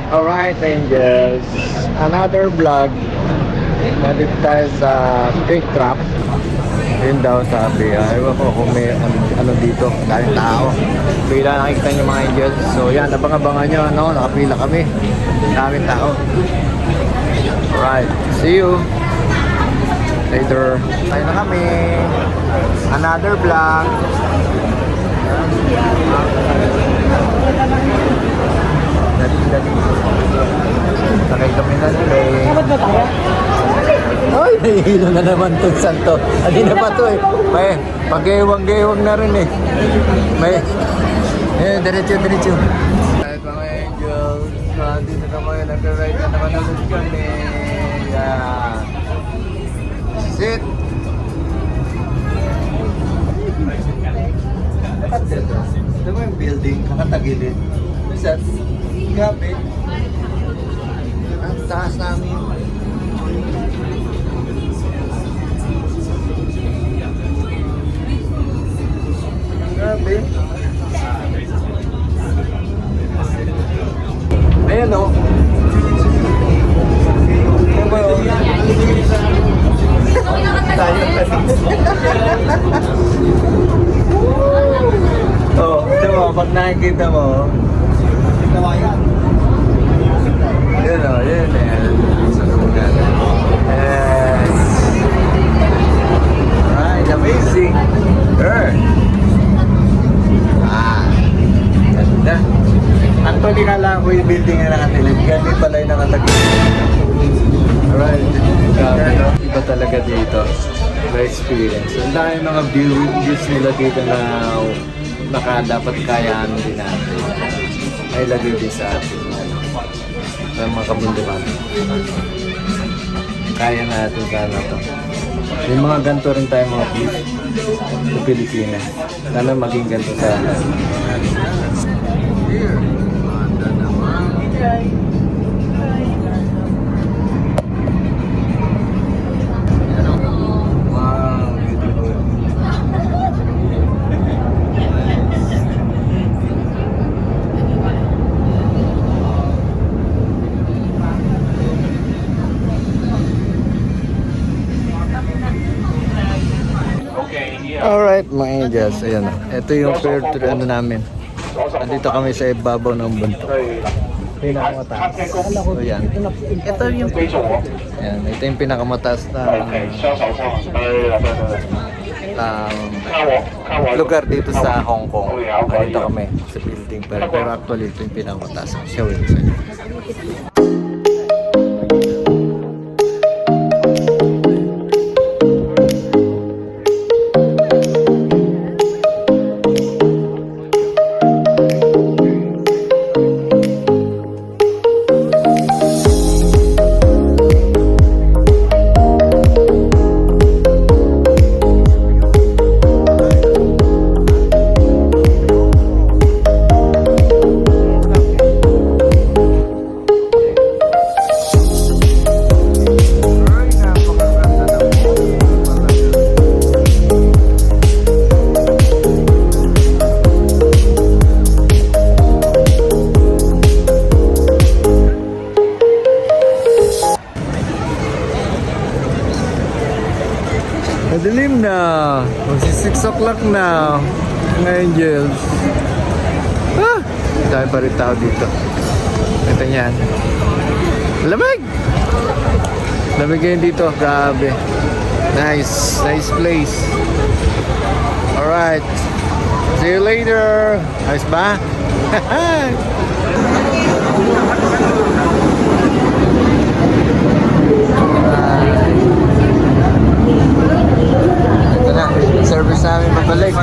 Alright, Angels. Another vlog. Nandito tayo sa Quick Trap. Yun daw sabi. Ewan ko kung may ano dito. Daming tao. Pila nakikita nyo mga Angels. So yan, abang-abangan nyo. Ano? Nakapila kami. Daming tao. Alright. See you later. Tayo na kami. Another vlog. Dali. Sakay kami na nila eh. Dapat ba tayo? Ay, nahihilo na naman itong santo. Hindi na pa ito eh. May pag-gewang-gewang na rin eh. May diretso. Kahit mga angels, dito naman yun. Nag-ride na naman ulit kami. Yan. Sit. Ito mo yung building, kakatagilid. Minsan, gabi. Ang taas namin. Grabe. Ayan o. Ano ba yun? Tayo. Oh, ito mo, pag nakikita mo. Yun o, yun. Yes. Right, amazing. Ganda. Actually, kala ko yung building na nakatilid. Ganda pala yung nakatagilid. Alright. Grabe. Iba talaga dito. The experience. Ang dami mga views nila dito na dapat kayaan din natin. Ay lagay din sa atin. Sa mga kabundukan. Kaya natin sana to. May mga ganito rin tayo mga views sa Pilipinas. Sana maging ganito sa here. Alright mga angels, ayan o. Ito yung fair to ano namin. Nandito kami sa ibabaw ng bundok. Pinakamataas. So yan. Ito yung ayan, ito yung pinakamataas na lugar dito sa Hong Kong. Nandito kami sa building. Pero actually ito yung pinakamataas. Showin sa inyo. Madilim na. Magsi 6 o'clock na. Mga angels. Dahil pa rin tao dito. Ito yan. Lamig! Lamig ngayon dito. Grabe. Nice place. Alright. See you later. Nice ba? Ito na, service namin pabalik.